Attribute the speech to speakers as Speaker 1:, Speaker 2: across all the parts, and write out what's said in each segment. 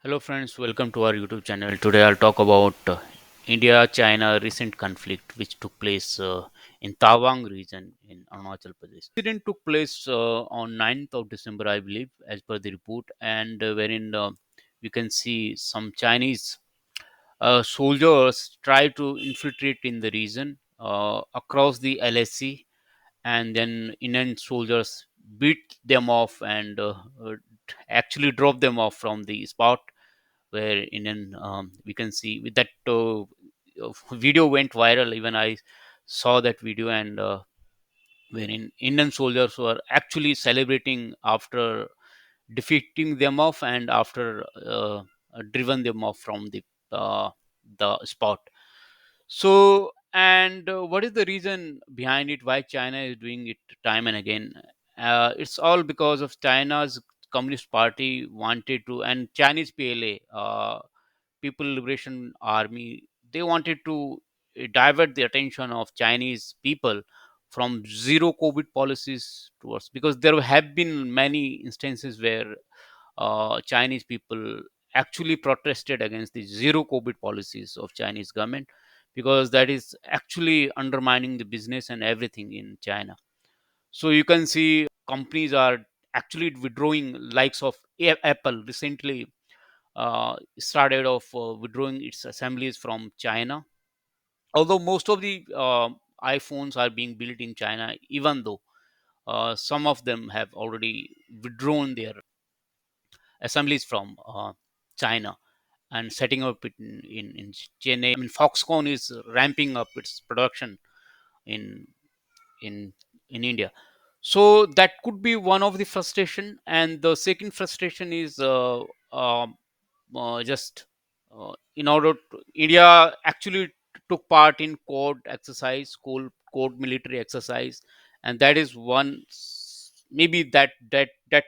Speaker 1: Hello, friends. Welcome to our YouTube channel. Today, I'll talk about India-China recent conflict, which took place in Tawang region in Arunachal Pradesh. The incident took place on 9th of December, I believe, as per the report, and wherein we can see some Chinese soldiers try to infiltrate in the region across the LSC, and then Indian soldiers beat them off and actually drove them off from the spot where Indian we can see with that video went viral. Even I saw that video, and wherein Indian soldiers were actually celebrating after defeating them off and after driven them off from the spot. So, and what is the reason behind it? Why China is doing it time and again? It's all because of China's Communist Party wanted to, and Chinese PLA, People Liberation Army, they wanted to divert the attention of Chinese people from zero COVID policies towards, because there have been many instances where Chinese people actually protested against the zero COVID policies of Chinese government, because that is actually undermining the business and everything in China. So you can see companies are actually withdrawing, likes of Apple recently started off withdrawing its assemblies from China. Although most of the iPhones are being built in China, even though some of them have already withdrawn their assemblies from China and setting up it in Chennai. I mean, Foxconn is ramping up its production in in in India. So that could be one of the frustration, and the second frustration is just in order to, India actually took part in code military exercise, and that is maybe that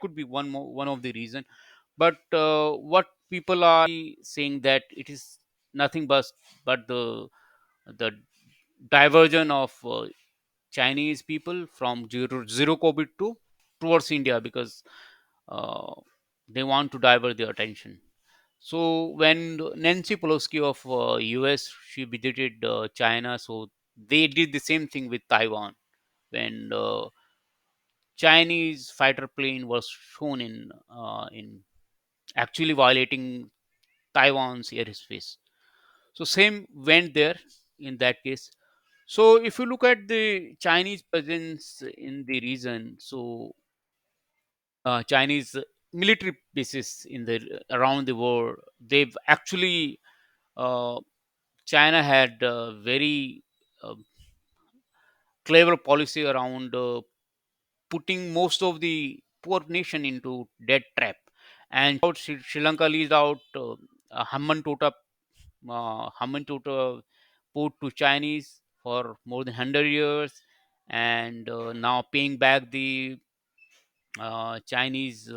Speaker 1: could be one of the reason. But what people are saying that it is nothing but the diversion of Chinese people from zero COVID to towards India, because uh, they want to divert their attention. So when Nancy Pelosi of US, she visited China, so they did the same thing with Taiwan when Chinese fighter plane was shown in actually violating Taiwan's airspace. So same went there in that case. So if you look at the Chinese presence in the region, so Chinese military bases in the around the world, they've actually uh, China had a very uh, clever policy around putting most of the poor nation into debt trap. And Sri Lanka leased out Hambantota port to Chinese for more than 100 years, and now paying back the Chinese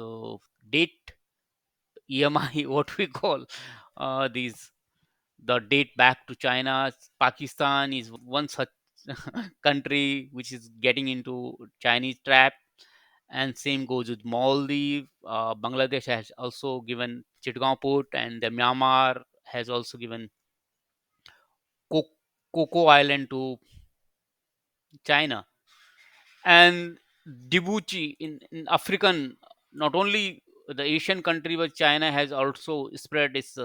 Speaker 1: debt EMI, what we call these the date back to China. Pakistan is one such country which is getting into Chinese trap, and same goes with Maldives. Bangladesh has also given Chittagong port, and the Myanmar has also given Co- Coco Island to China. And Djibouti in African, not only the Asian country, but China has also spread its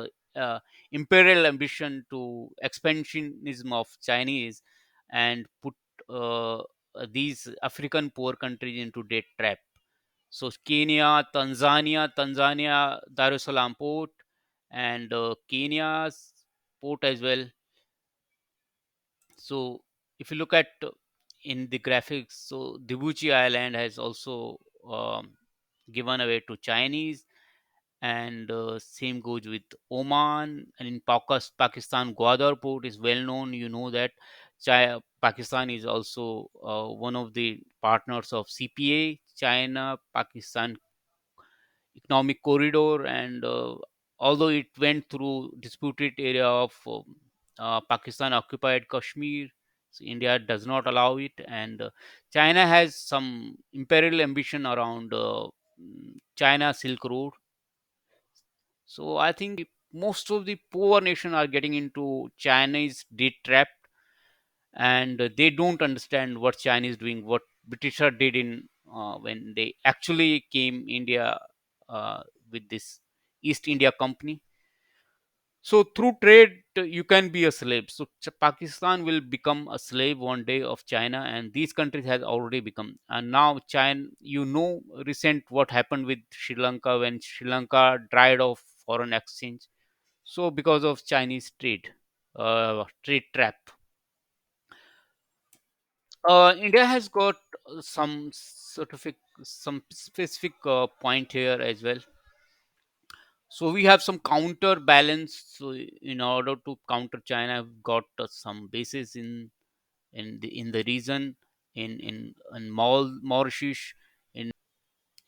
Speaker 1: imperial ambition to expansionism of Chinese and put uh, these African poor countries into debt trap. So Tanzania, Dar es Salaam port, and Kenya's port as well. So if you look at in the graphics, so Djibouti Island has also given away to Chinese, and same goes with Oman. And in Pakistan, Gwadar port is well known. You know that Pakistan is also one of the partners of CPA, China Pakistan Economic Corridor, and although it went through disputed area of Pakistan occupied Kashmir, so India does not allow it, and China has some imperial ambition around China Silk Road. So I think most of the poor nation are getting into Chinese debt trap, and they don't understand what China is doing, what Britisher did in when they actually came India uh, with this East India Company. So through trade, you can be a slave. So Pakistan will become a slave one day of China, and these countries has already become. And now China, recent what happened with Sri Lanka when Sri Lanka dried of foreign exchange. So because of Chinese trade trap, India has got some specific point here as well. So we have some counterbalance. So in order to counter China, we've got some bases in the region, Mauritius,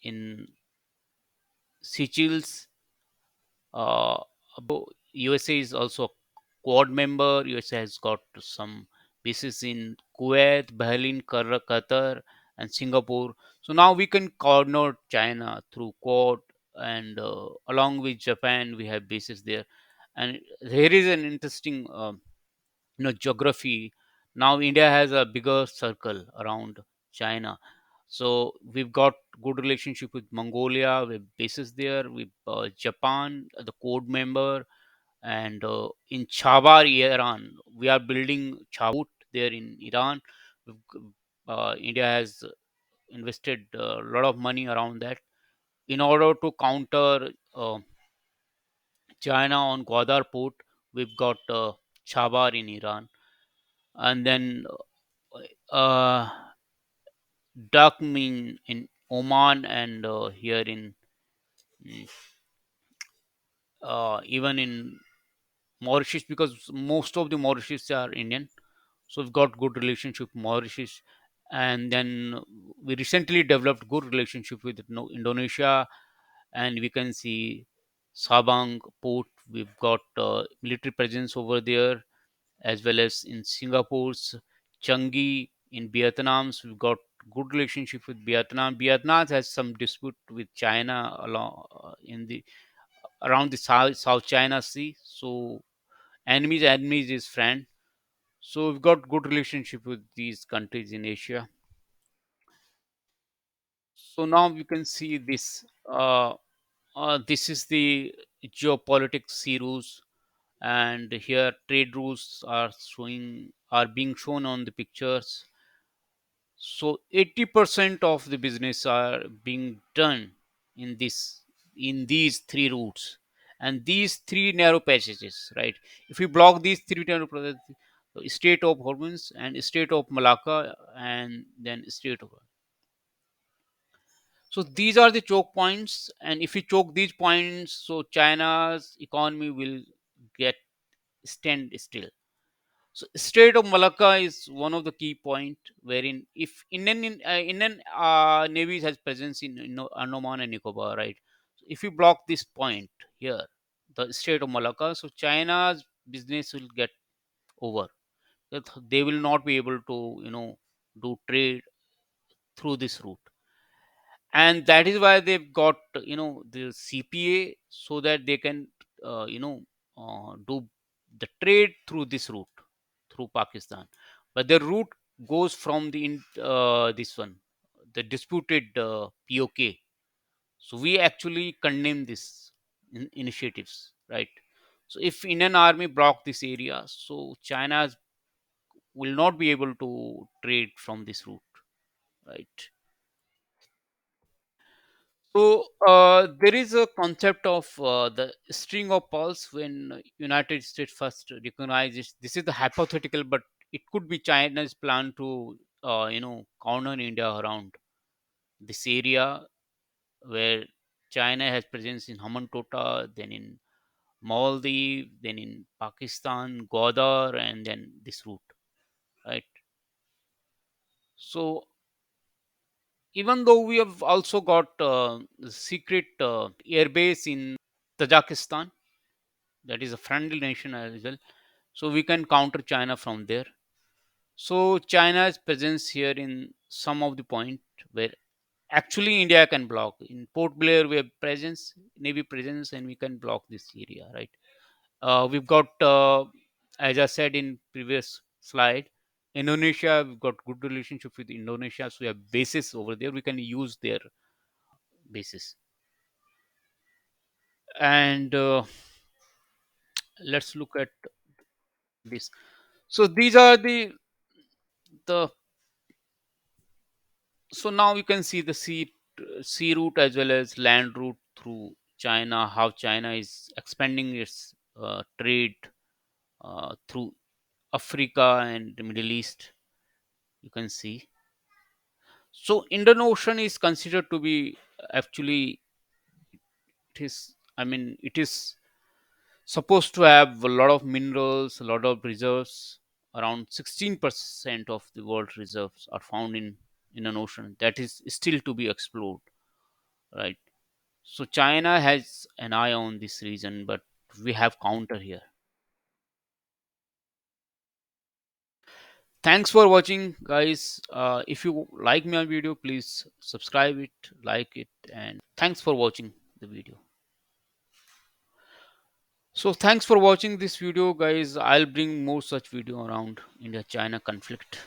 Speaker 1: in Seychelles. Uh, USA is also a Quad member. USA has got some bases in Kuwait, Bahrain, Qatar, and Singapore. So now we can corner China through Quad, and along with Japan, we have bases there. And here is an interesting, geography. Now India has a bigger circle around China. So we've got good relationship with Mongolia, with bases there, with Japan, the Quad member, and in Chabar, Iran, we are building there in Iran. India has invested a lot of money around that in order to counter China on Gwadar port. We've got Chabar in Iran, and then uh, Dakmin in Oman, and here in mm, even in Mauritius, because most of the Mauritius are Indian. So we've got good relationship with Mauritius, and then we recently developed good relationship with Indonesia, and we can see Sabang port. We've got military presence over there, as well as in Singapore's Changi, in Vietnam. So we've got good relationship with Vietnam. Vietnam has some dispute with China along in the around the South China Sea. So enemies is friend. So we've got good relationship with these countries in Asia. So now you can see this. This is the geopolitics sea rules, and here trade rules are being shown on the pictures. So 80% of the business are being done in these three routes and these three narrow passages, right? If we block these three narrow passages, the state of Hormuz and state of Malacca, and then state of, so these are the choke points, and if we choke these points, so China's economy will get stand still. So Strait of Malacca is one of the key point wherein if Indian Navy has presence in Andaman and Nicobar, right? So if you block this point here, the Strait of Malacca, so China's business will get over. That they will not be able to do trade through this route, and that is why they've got the CPA, so that they can do the trade through this route through Pakistan. But the route goes from this one, the disputed POK. So we actually condemn this initiatives, right? So if Indian army block this area, so China will not be able to trade from this route, right? So there is a concept of the string of pearls when United States first recognizes this is the hypothetical, but it could be China's plan to corner India around this area where China has presence in Hamantota, then in Maldives, then in Pakistan, Gwadar, and then this route, right? So even though we have also got secret airbase in Tajikistan, that is a friendly nation as well, so we can counter China from there. So China's presence here in some of the point where Actually India can block. In Port Blair we have presence, navy presence, and we can block this area, right? We've got as I said in previous slide, Indonesia, we've got good relationship with Indonesia, so we have bases over there, we can use their bases. And let's look at this. So these are the so now you can see the sea route as well as land route through China, how China is expanding its trade through Africa and the Middle East. You can see. So Indian Ocean is considered to be actually, it is, I mean, it is supposed to have a lot of minerals, a lot of reserves. Around 16% of the world reserves are found in an ocean that is still to be explored, right? So China has an eye on this region, but we have counter here. Thanks for watching, guys. If you like my video, please subscribe it, like it, and thanks for watching the video. So thanks for watching this video, guys. I'll bring more such video around India China conflict.